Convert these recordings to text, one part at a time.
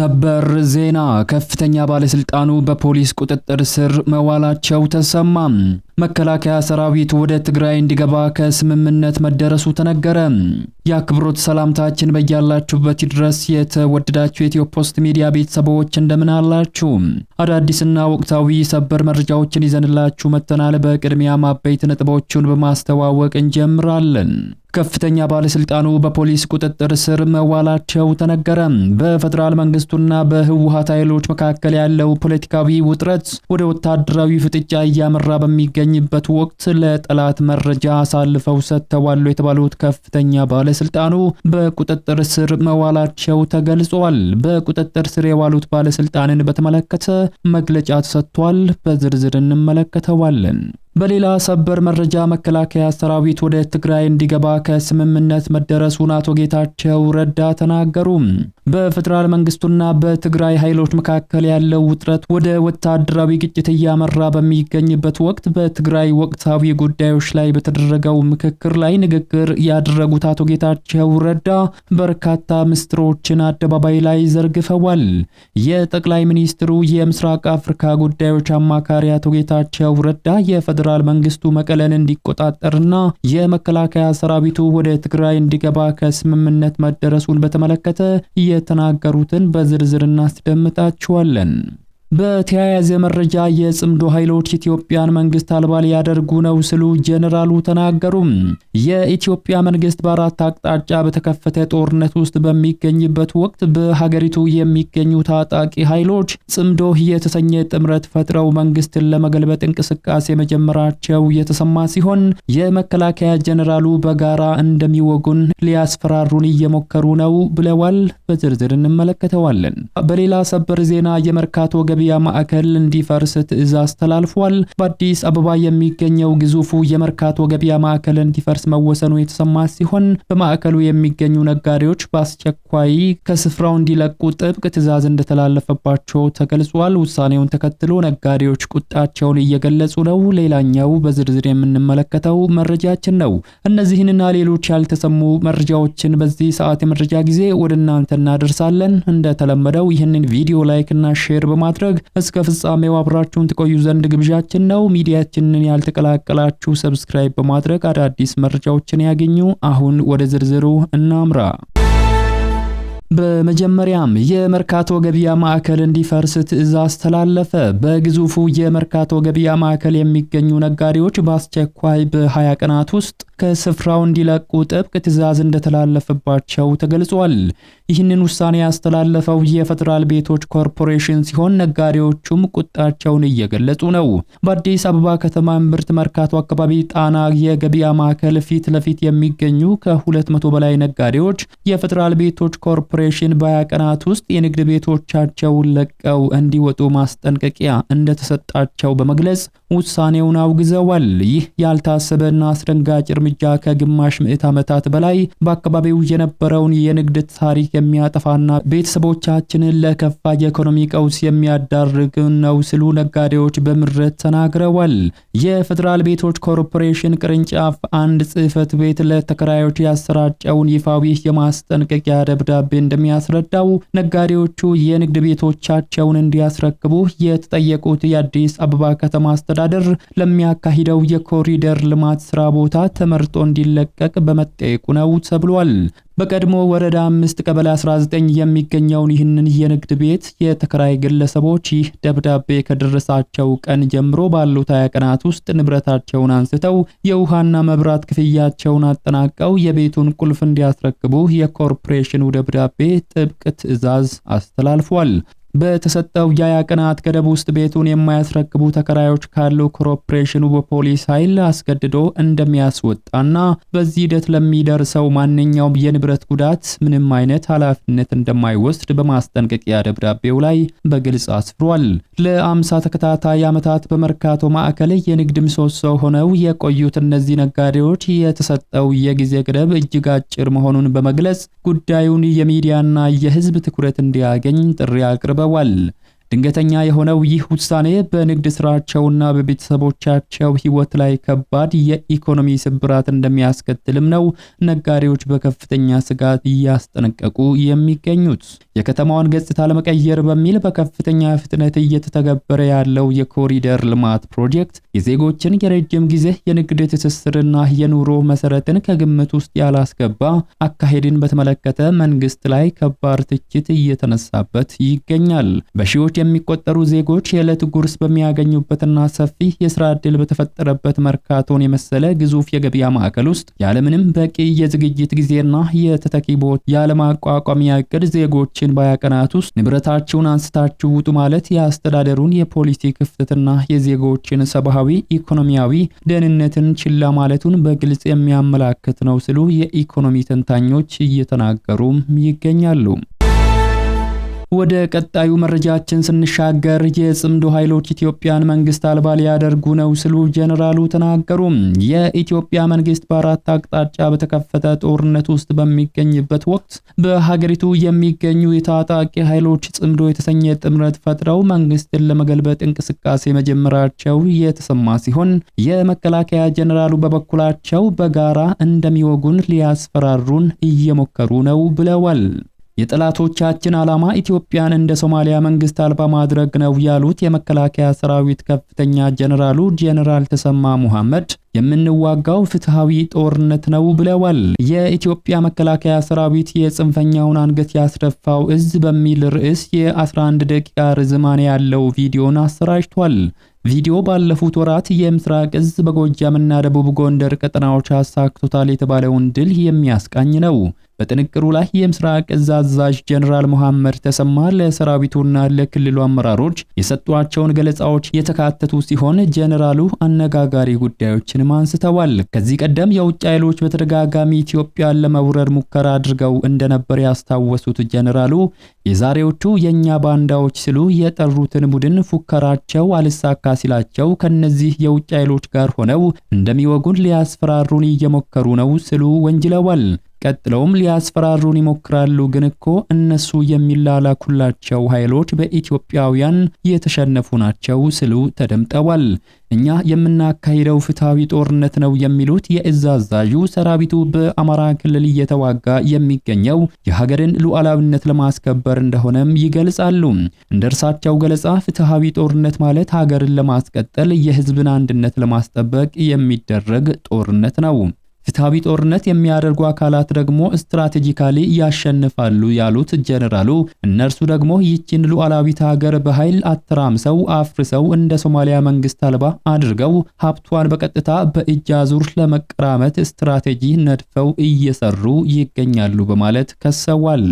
ሰበር ዜና ከፍተኛ ባለስልጣኑ በፖሊስ ቁጥጥር ስር መዋላቸው ተሰማ። መከላከያ ሰራዊት ወደ ትግራይ እንዲገባ ከስምምነት መደረሱ ተነገረ። የአክብሮት ሰላምታችን በያላችሁበት ድረስ የተወደዳችሁ የኢትዮ ፖስት ሚዲያ ቤተሰቦች እንደምን አላችሁ? አዳዲስና ወቅታዊ ሰበር መረጃዎችን ይዘንላችሁ መጥተናል። በቅድሚያ አበይት ነጥቦቹን በማስተዋወቅ እንጀምራለን። ከፍተኛ ባለስልጣኑ በፖሊስ ቁጥጥር ስር መዋላቸው ተነገረ። በፌደራል መንግስቱና በህወሓት ኃይሎች መካከል ያለው ፖለቲካዊ ውጥረት ወደ ወታደራዊ ፍጥጫ እያመራ በሚገኝበት ወቅት ለጠላት መረጃ አሳልፈው ሰጥተዋል የተባሉት ከፍተኛ ባለስልጣኑ በቁጥጥር ስር መዋላቸው ተገልጿል። በቁጥጥር ስር የዋሉት ባለስልጣንን በተመለከተ መግለጫ ተሰጥቷል። በዝርዝር እንመለከተዋለን። በሌላ ሰበር መረጃ መከላከያ ሰራዊት ወደ ትግራይ እንዲገባ ከስምምነት መደረሱን አቶ ጌታቸው ረዳ ተናገሩ። በፌደራል መንግስቱና በትግራይ ኃይሎች መካከል ያለው ውጥረት ወደ ወታደራዊ ግጭት እያመራ በሚገኝበት ወቅት በትግራይ ወቅታዊ ጉዳዮች ላይ በተደረገው ምክክር ላይ ንግግር ያደረጉት አቶ ጌታቸው ረዳ በርካታ ምስጢሮችን አደባባይ ላይ ዘርግፈዋል። የጠቅላይ ሚኒስትሩ የምስራቅ አፍሪካ ጉዳዮች አማካሪ አቶ ጌታቸው ረዳ የፌደራል መንግስቱ መቀለን እንዲቆጣጠርና የመከላከያ ሰራዊቱ ወደ ትግራይ እንዲገባ ከስምምነት መደረሱን በተመለከተ የተናገሩትን በዝርዝር እናስደምጣችኋለን። በተያያዘ መረጃ የጽምዶ ኃይሎች ኢትዮጵያን መንግስት አልባ ሊያደርጉ ነው ሲሉ ጀነራሉ ተናገሩ። የኢትዮጵያ መንግስት በአራት አቅጣጫ በተከፈተ ጦርነት ውስጥ በሚገኝበት ወቅት በሀገሪቱ የሚገኙ ታጣቂ ኃይሎች ጽምዶ የተሰኘ ጥምረት ፈጥረው መንግስትን ለመገልበጥ እንቅስቃሴ መጀመራቸው የተሰማ ሲሆን የመከላከያ ጀነራሉ በጋራ እንደሚወጉን ሊያስፈራሩን እየሞከሩ ነው ብለዋል። በዝርዝር እንመለከተዋለን። በሌላ ሰበር ዜና የመርካቶ ገበያ ማዕከል እንዲፈርስ ትዕዛዝ ተላልፏል። በአዲስ አበባ የሚገኘው ግዙፉ የመርካቶ ገበያ ማዕከል እንዲፈርስ መወሰኑ የተሰማ ሲሆን በማዕከሉ የሚገኙ ነጋዴዎች በአስቸኳይ ከስፍራው እንዲለቁ ጥብቅ ትዕዛዝ እንደተላለፈባቸው ተገልጿል። ውሳኔውን ተከትሎ ነጋዴዎች ቁጣቸውን እየገለጹ ነው። ሌላኛው በዝርዝር የምንመለከተው መረጃችን ነው። እነዚህንና ሌሎች ያልተሰሙ መረጃዎችን በዚህ ሰዓት የመረጃ ጊዜ ወደ እናንተ እናደርሳለን። እንደተለመደው ይህንን ቪዲዮ ላይክ እና ሼር በማድረግ እስከ ፍጻሜው አብራችሁን ትቆዩ ዘንድ ግብዣችን ነው። ሚዲያችንን ያልተቀላቀላችሁ ሰብስክራይብ በማድረግ አዳዲስ መረጃዎችን ያገኙ። አሁን ወደ ዝርዝሩ እናምራ። በመጀመሪያም የመርካቶ ገበያ ማዕከል እንዲፈርስ ትዕዛዝ ተላለፈ። በግዙፉ የመርካቶ ገበያ ማዕከል የሚገኙ ነጋዴዎች በአስቸኳይ በ20 ቀናት ውስጥ ከስፍራው እንዲለቁ ጥብቅ ትዕዛዝ እንደተላለፈባቸው ተገልጿል። ይህንን ውሳኔ ያስተላለፈው የፌደራል ቤቶች ኮርፖሬሽን ሲሆን ነጋዴዎቹም ቁጣቸውን እየገለጹ ነው። በአዲስ አበባ ከተማ እምብርት መርካቶ አካባቢ ጣና የገበያ ማዕከል ፊት ለፊት የሚገኙ ከ200 በላይ ነጋዴዎች የፌደራል ቤቶች ኮርፖሬሽን በ20 ቀናት ውስጥ የንግድ ቤቶቻቸውን ለቀው እንዲወጡ ማስጠንቀቂያ እንደተሰጣቸው በመግለጽ ውሳኔውን አውግዘዋል። ይህ ያልታሰበና አስደንጋጭ እርምጃ ከግማሽ ምዕት ዓመታት በላይ በአካባቢው የነበረውን የንግድ ታሪክ የሚያጠፋና ቤተሰቦቻችንን ለከፋ የኢኮኖሚ ቀውስ የሚያዳርግ ነው ሲሉ ነጋዴዎች በምሬት ተናግረዋል። የፌደራል ቤቶች ኮርፖሬሽን ቅርንጫፍ አንድ ጽሕፈት ቤት ለተከራዮች ያሰራጨውን ይፋዊ የማስጠንቀቂያ ደብዳቤ እንደሚያስረዳው ነጋዴዎቹ የንግድ ቤቶቻቸውን እንዲያስረክቡ የተጠየቁት የአዲስ አበባ ከተማ አስተዳደር ለሚያካሂደው የኮሪደር ልማት ስራ ቦታ ተመርጦ እንዲለቀቅ በመጠየቁ ነው ተብሏል። በቀድሞ ወረዳ 5 ቀበሌ 19 የሚገኘውን ይህንን የንግድ ቤት የተከራይ ግለሰቦች ይህ ደብዳቤ ከደረሳቸው ቀን ጀምሮ ባሉት 20 ቀናት ውስጥ ንብረታቸውን አንስተው የውሃና መብራት ክፍያቸውን አጠናቀው የቤቱን ቁልፍ እንዲያስረክቡ የኮርፖሬሽኑ ደብዳቤ ጥብቅ ትዕዛዝ አስተላልፏል። በተሰጠው የ20 ቀናት ገደብ ውስጥ ቤቱን የማያስረክቡ ተከራዮች ካሉ ኮርፖሬሽኑ በፖሊስ ኃይል አስገድዶ እንደሚያስወጣና በዚህ ሂደት ለሚደርሰው ማንኛውም የንብረት ጉዳት ምንም አይነት ኃላፊነት እንደማይወስድ በማስጠንቀቂያ ደብዳቤው ላይ በግልጽ አስፍሯል። ለ50 ተከታታይ ዓመታት በመርካቶ ማዕከል የንግድ ምሰሶ ሆነው የቆዩት እነዚህ ነጋዴዎች የተሰጠው የጊዜ ገደብ እጅግ አጭር መሆኑን በመግለጽ ጉዳዩን የሚዲያና የሕዝብ ትኩረት እንዲያገኝ ጥሪ አቅርበዋል። ድንገተኛ የሆነው ይህ ውሳኔ በንግድ ስራቸውና በቤተሰቦቻቸው ሕይወት ላይ ከባድ የኢኮኖሚ ስብራት እንደሚያስከትልም ነው ነጋዴዎች በከፍተኛ ስጋት እያስጠነቀቁ የሚገኙት። የከተማዋን ገጽታ ለመቀየር በሚል በከፍተኛ ፍጥነት እየተተገበረ ያለው የኮሪደር ልማት ፕሮጀክት የዜጎችን የረጅም ጊዜ የንግድ ትስስርና የኑሮ መሰረትን ከግምት ውስጥ ያላስገባ አካሄድን በተመለከተ መንግስት ላይ ከባድ ትችት እየተነሳበት ይገኛል። በሺዎች የሚቆጠሩ ዜጎች የዕለት ጉርስ በሚያገኙበትና ሰፊ የሥራ ዕድል በተፈጠረበት መርካቶን የመሰለ ግዙፍ የገበያ ማዕከል ውስጥ ያለምንም በቂ የዝግጅት ጊዜና የተተኪ ቦታ ያለማቋቋሚያ ዕቅድ ዜጎችን በቀናት ውስጥ ንብረታቸውን አንስታችሁ ውጡ ማለት የአስተዳደሩን የፖሊሲ ክፍተትና የዜጎችን ሰብአዊ ኢኮኖሚያዊ ደህንነትን ችላ ማለቱን በግልጽ የሚያመላክት ነው ሲሉ የኢኮኖሚ ተንታኞች እየተናገሩ ይገኛሉ። ወደ ቀጣዩ መረጃችን ስንሻገር የጽምዶ ኃይሎች ኢትዮጵያን መንግስት አልባ ሊያደርጉ ነው ሲሉ ጀነራሉ ተናገሩ። የኢትዮጵያ መንግስት በአራት አቅጣጫ በተከፈተ ጦርነት ውስጥ በሚገኝበት ወቅት በሀገሪቱ የሚገኙ የታጣቂ ኃይሎች ጽምዶ የተሰኘ ጥምረት ፈጥረው መንግስትን ለመገልበጥ እንቅስቃሴ መጀመራቸው የተሰማ ሲሆን የመከላከያ ጀነራሉ በበኩላቸው በጋራ እንደሚወጉን ሊያስፈራሩን እየሞከሩ ነው ብለዋል። የጠላቶቻችን ዓላማ ኢትዮጵያን እንደ ሶማሊያ መንግስት አልባ ማድረግ ነው ያሉት የመከላከያ ሰራዊት ከፍተኛ ጀነራሉ ጀነራል ተሰማ መሐመድ የምንዋጋው ፍትሃዊ ጦርነት ነው ብለዋል። የኢትዮጵያ መከላከያ ሰራዊት የጽንፈኛውን አንገት ያስደፋው እዝ በሚል ርዕስ የ11 ደቂቃ ርዝማኔ ያለው ቪዲዮን አሰራጭቷል። ቪዲዮ ባለፉት ወራት የምስራቅ እዝ በጎጃምና ደቡብ ጎንደር ቀጠናዎች አሳክቶታል የተባለውን ድል የሚያስቃኝ ነው። በጥንቅሩ ላይ የምስራቅ እዝ አዛዥ ጀነራል መሐመድ ተሰማ ለሰራዊቱና ለክልሉ አመራሮች የሰጧቸውን ገለጻዎች የተካተቱ ሲሆን ጀነራሉ አነጋጋሪ ጉዳዮችንም አንስተዋል። ከዚህ ቀደም የውጭ ኃይሎች በተደጋጋሚ ኢትዮጵያን ለመውረር ሙከራ አድርገው እንደነበር ያስታወሱት ጀነራሉ የዛሬዎቹ የኛ ባንዳዎች ሲሉ የጠሩትን ቡድን ፉከራቸው አልሳካ ሲላቸው ከነዚህ የውጭ ኃይሎች ጋር ሆነው እንደሚወጉን ሊያስፈራሩን እየሞከሩ ነው ሲሉ ወንጅለዋል። ቀጥለውም ሊያስፈራሩን ይሞክራሉ፣ ግን እኮ እነሱ የሚላላኩላቸው ኃይሎች በኢትዮጵያውያን የተሸነፉ ናቸው ሲሉ ተደምጠዋል። እኛ የምናካሂደው ፍትሃዊ ጦርነት ነው የሚሉት የእዝ አዛዡ ሰራዊቱ በአማራ ክልል እየተዋጋ የሚገኘው የሀገርን ሉዓላዊነት ለማስከበር እንደሆነም ይገልጻሉ። እንደ እርሳቸው ገለጻ ፍትሃዊ ጦርነት ማለት ሀገርን ለማስቀጠል የህዝብን አንድነት ለማስጠበቅ የሚደረግ ጦርነት ነው። ፍትሃዊ ጦርነት የሚያደርጉ አካላት ደግሞ ስትራቴጂካሊ ያሸንፋሉ ያሉት ጀነራሉ እነርሱ ደግሞ ይህችን ሉዓላዊት ሀገር በኃይል አተራምሰው አፍርሰው እንደ ሶማሊያ መንግስት አልባ አድርገው ሀብቷን በቀጥታ በእጅ አዙር ለመቀራመት ስትራቴጂ ነድፈው እየሰሩ ይገኛሉ በማለት ከሰዋል።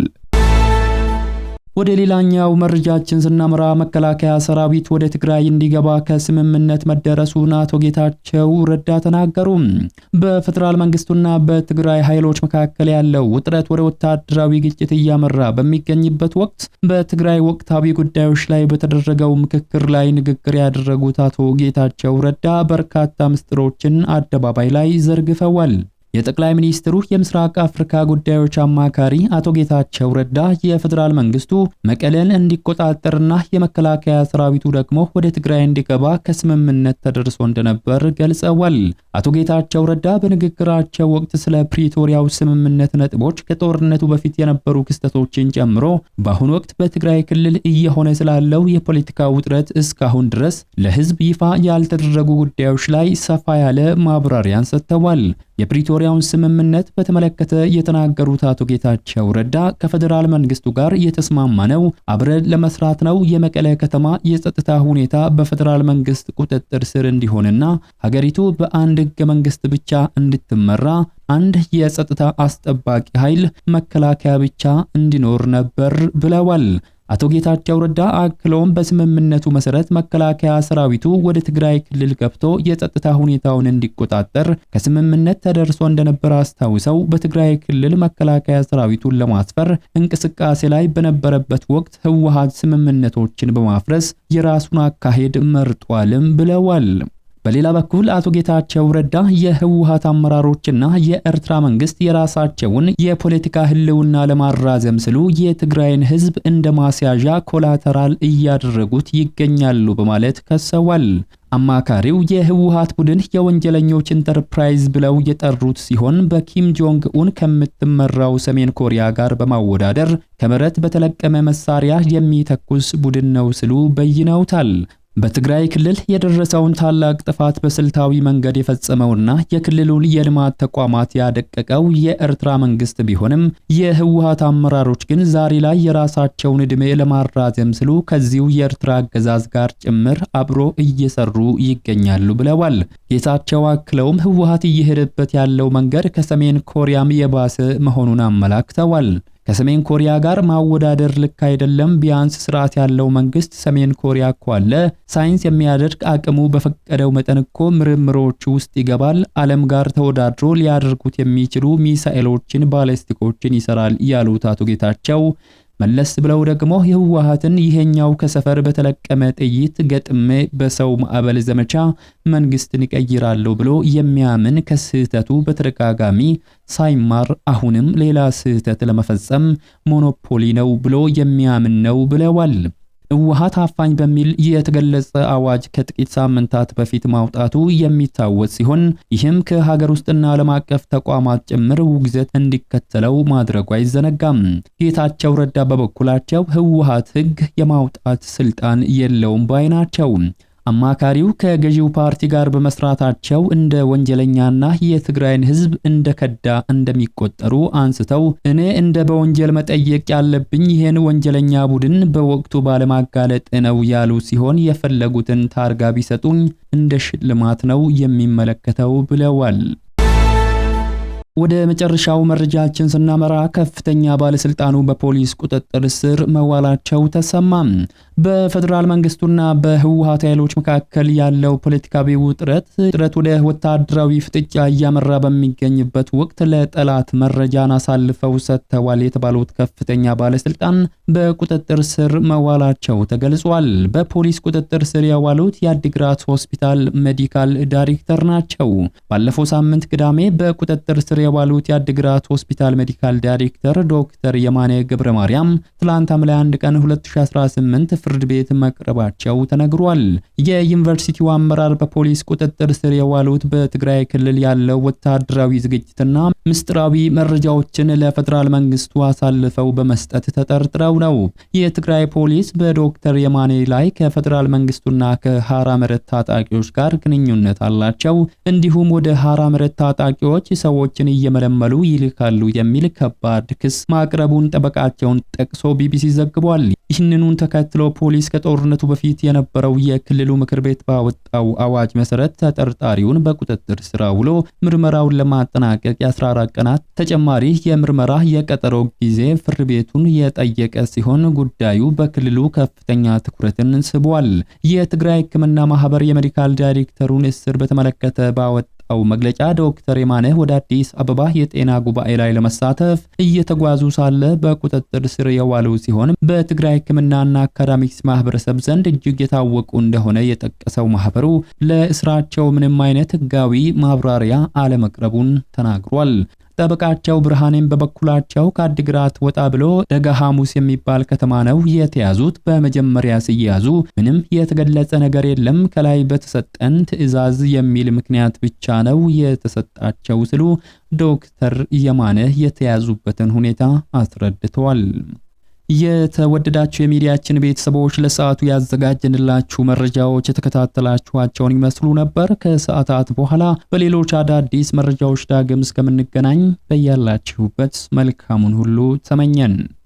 ወደ ሌላኛው መረጃችን ስናመራ መከላከያ ሰራዊት ወደ ትግራይ እንዲገባ ከስምምነት መደረሱን አቶ ጌታቸው ረዳ ተናገሩ። በፌደራል መንግስቱና በትግራይ ኃይሎች መካከል ያለው ውጥረት ወደ ወታደራዊ ግጭት እያመራ በሚገኝበት ወቅት በትግራይ ወቅታዊ ጉዳዮች ላይ በተደረገው ምክክር ላይ ንግግር ያደረጉት አቶ ጌታቸው ረዳ በርካታ ምስጢሮችን አደባባይ ላይ ዘርግፈዋል። የጠቅላይ ሚኒስትሩ የምስራቅ አፍሪካ ጉዳዮች አማካሪ አቶ ጌታቸው ረዳ የፌደራል መንግስቱ መቀሌን እንዲቆጣጠርና የመከላከያ ሰራዊቱ ደግሞ ወደ ትግራይ እንዲገባ ከስምምነት ተደርሶ እንደነበር ገልጸዋል። አቶ ጌታቸው ረዳ በንግግራቸው ወቅት ስለ ፕሪቶሪያው ስምምነት ነጥቦች ከጦርነቱ በፊት የነበሩ ክስተቶችን ጨምሮ በአሁኑ ወቅት በትግራይ ክልል እየሆነ ስላለው የፖለቲካ ውጥረት እስካሁን ድረስ ለህዝብ ይፋ ያልተደረጉ ጉዳዮች ላይ ሰፋ ያለ ማብራሪያን ሰጥተዋል። የፕሪቶሪያውን ስምምነት በተመለከተ የተናገሩት አቶ ጌታቸው ረዳ ከፌደራል መንግስቱ ጋር የተስማማነው አብረን ለመስራት ነው። የመቀሌ ከተማ የጸጥታ ሁኔታ በፌደራል መንግስት ቁጥጥር ስር እንዲሆንና ሀገሪቱ በአንድ ህገ መንግስት ብቻ እንድትመራ አንድ የጸጥታ አስጠባቂ ኃይል መከላከያ ብቻ እንዲኖር ነበር ብለዋል። አቶ ጌታቸው ረዳ አክለውም በስምምነቱ መሰረት መከላከያ ሰራዊቱ ወደ ትግራይ ክልል ገብቶ የጸጥታ ሁኔታውን እንዲቆጣጠር ከስምምነት ተደርሶ እንደነበር አስታውሰው በትግራይ ክልል መከላከያ ሰራዊቱን ለማስፈር እንቅስቃሴ ላይ በነበረበት ወቅት ህወሓት ስምምነቶችን በማፍረስ የራሱን አካሄድ መርጧልም ብለዋል። በሌላ በኩል አቶ ጌታቸው ረዳ የህወሓት አመራሮችና የኤርትራ መንግስት የራሳቸውን የፖለቲካ ህልውና ለማራዘም ሲሉ የትግራይን ህዝብ እንደ ማስያዣ ኮላተራል እያደረጉት ይገኛሉ በማለት ከሰዋል። አማካሪው የህወሓት ቡድን የወንጀለኞች ኢንተርፕራይዝ ብለው የጠሩት ሲሆን በኪም ጆንግ ኡን ከምትመራው ሰሜን ኮሪያ ጋር በማወዳደር ከመሬት በተለቀመ መሳሪያ የሚተኩስ ቡድን ነው ሲሉ በይነውታል። በትግራይ ክልል የደረሰውን ታላቅ ጥፋት በስልታዊ መንገድ የፈጸመውና የክልሉን የልማት ተቋማት ያደቀቀው የኤርትራ መንግስት ቢሆንም የህወሓት አመራሮች ግን ዛሬ ላይ የራሳቸውን ዕድሜ ለማራዘም ሲሉ ከዚሁ የኤርትራ አገዛዝ ጋር ጭምር አብሮ እየሰሩ ይገኛሉ ብለዋል። ጌታቸው አክለውም ህወሓት እየሄደበት ያለው መንገድ ከሰሜን ኮሪያም የባሰ መሆኑን አመላክተዋል። ከሰሜን ኮሪያ ጋር ማወዳደር ልክ አይደለም። ቢያንስ ስርዓት ያለው መንግስት ሰሜን ኮሪያ እኮ አለ። ሳይንስ የሚያደርግ አቅሙ በፈቀደው መጠን እኮ ምርምሮች ውስጥ ይገባል። ዓለም ጋር ተወዳድሮ ሊያደርጉት የሚችሉ ሚሳኤሎችን፣ ባሊስቲኮችን ይሰራል ያሉት አቶ ጌታቸው መለስ ብለው ደግሞ የህወሓትን ይሄኛው ከሰፈር በተለቀመ ጥይት ገጥሜ በሰው ማዕበል ዘመቻ መንግስትን ይቀይራለሁ ብሎ የሚያምን ከስህተቱ በተደጋጋሚ ሳይማር አሁንም ሌላ ስህተት ለመፈጸም ሞኖፖሊ ነው ብሎ የሚያምን ነው ብለዋል። ህወሓት አፋኝ በሚል የተገለጸ አዋጅ ከጥቂት ሳምንታት በፊት ማውጣቱ የሚታወስ ሲሆን ይህም ከሀገር ውስጥና ዓለም አቀፍ ተቋማት ጭምር ውግዘት እንዲከተለው ማድረጉ አይዘነጋም። ጌታቸው ረዳ በበኩላቸው ህወሓት ህግ የማውጣት ስልጣን የለውም ባይ ናቸው። አማካሪው ከገዢው ፓርቲ ጋር በመስራታቸው እንደ ወንጀለኛና የትግራይን ህዝብ እንደ ከዳ እንደሚቆጠሩ አንስተው እኔ እንደ በወንጀል መጠየቅ ያለብኝ ይሄን ወንጀለኛ ቡድን በወቅቱ ባለማጋለጥ ነው ያሉ ሲሆን የፈለጉትን ታርጋ ቢሰጡኝ እንደ ሽልማት ነው የሚመለከተው ብለዋል። ወደ መጨረሻው መረጃችን ስናመራ ከፍተኛ ባለስልጣኑ በፖሊስ ቁጥጥር ስር መዋላቸው ተሰማ። በፌደራል መንግስቱና በህወሓት ኃይሎች መካከል ያለው ፖለቲካዊ ውጥረት ወደ ወታደራዊ ፍጥጫ እያመራ በሚገኝበት ወቅት ለጠላት መረጃን አሳልፈው ሰጥተዋል የተባሉት ከፍተኛ ባለስልጣን በቁጥጥር ስር መዋላቸው ተገልጿል። በፖሊስ ቁጥጥር ስር የዋሉት የአዲግራት ሆስፒታል ሜዲካል ዳይሬክተር ናቸው። ባለፈው ሳምንት ቅዳሜ በቁጥጥር ስር የዋሉት የአዲግራት ሆስፒታል ሜዲካል ዳይሬክተር ዶክተር የማነ ገብረ ማርያም ትላንት ሐምሌ 1 ቀን 2018 ፍርድ ቤት መቅረባቸው ተነግሯል። የዩኒቨርሲቲው አመራር በፖሊስ ቁጥጥር ስር የዋሉት በትግራይ ክልል ያለው ወታደራዊ ዝግጅትና ምስጢራዊ መረጃዎችን ለፌደራል መንግስቱ አሳልፈው በመስጠት ተጠርጥረው ነው። የትግራይ ፖሊስ በዶክተር የማነ ላይ ከፌደራል መንግስቱና ከሐራ መሬት ታጣቂዎች ጋር ግንኙነት አላቸው፣ እንዲሁም ወደ ሐራ መሬት ታጣቂዎች ሰዎችን እየመለመሉ ይልካሉ የሚል ከባድ ክስ ማቅረቡን ጠበቃቸውን ጠቅሶ ቢቢሲ ዘግቧል። ይህንኑን ተከትሎ ፖሊስ ከጦርነቱ በፊት የነበረው የክልሉ ምክር ቤት ባወጣው አዋጅ መሰረት ተጠርጣሪውን በቁጥጥር ስር ውሎ ምርመራውን ለማጠናቀቅ የ14 ቀናት ተጨማሪ የምርመራ የቀጠሮ ጊዜ ፍርድ ቤቱን የጠየቀ ሲሆን ጉዳዩ በክልሉ ከፍተኛ ትኩረትን ስቧል። የትግራይ ሕክምና ማህበር የሜዲካል ዳይሬክተሩን እስር በተመለከተ ባወጣው መግለጫ ዶክተር የማነ ወደ አዲስ አበባ የጤና ጉባኤ ላይ ለመሳተፍ እየተጓዙ ሳለ በቁጥጥር ስር የዋሉ ሲሆን በትግራይ ሕክምናና አካዳሚክስ ማህበረሰብ ዘንድ እጅግ የታወቁ እንደሆነ የጠቀሰው ማህበሩ ለእስራቸው ምንም አይነት ህጋዊ ማብራሪያ አለመቅረቡን ተናግሯል። ጠበቃቸው ብርሃኔም በበኩላቸው ከአዲግራት ወጣ ብሎ ደጋ ሐሙስ የሚባል ከተማ ነው የተያዙት። በመጀመሪያ ሲያዙ ምንም የተገለጸ ነገር የለም፣ ከላይ በተሰጠን ትዕዛዝ የሚል ምክንያት ብቻ ነው የተሰጣቸው ሲሉ ዶክተር የማነ የተያዙበትን ሁኔታ አስረድተዋል። የተወደዳችሁ የሚዲያችን ቤተሰቦች ለሰዓቱ ያዘጋጀንላችሁ መረጃዎች የተከታተላችኋቸውን ይመስሉ ነበር። ከሰዓታት በኋላ በሌሎች አዳዲስ መረጃዎች ዳግም እስከምንገናኝ በያላችሁበት መልካሙን ሁሉ ተመኘን።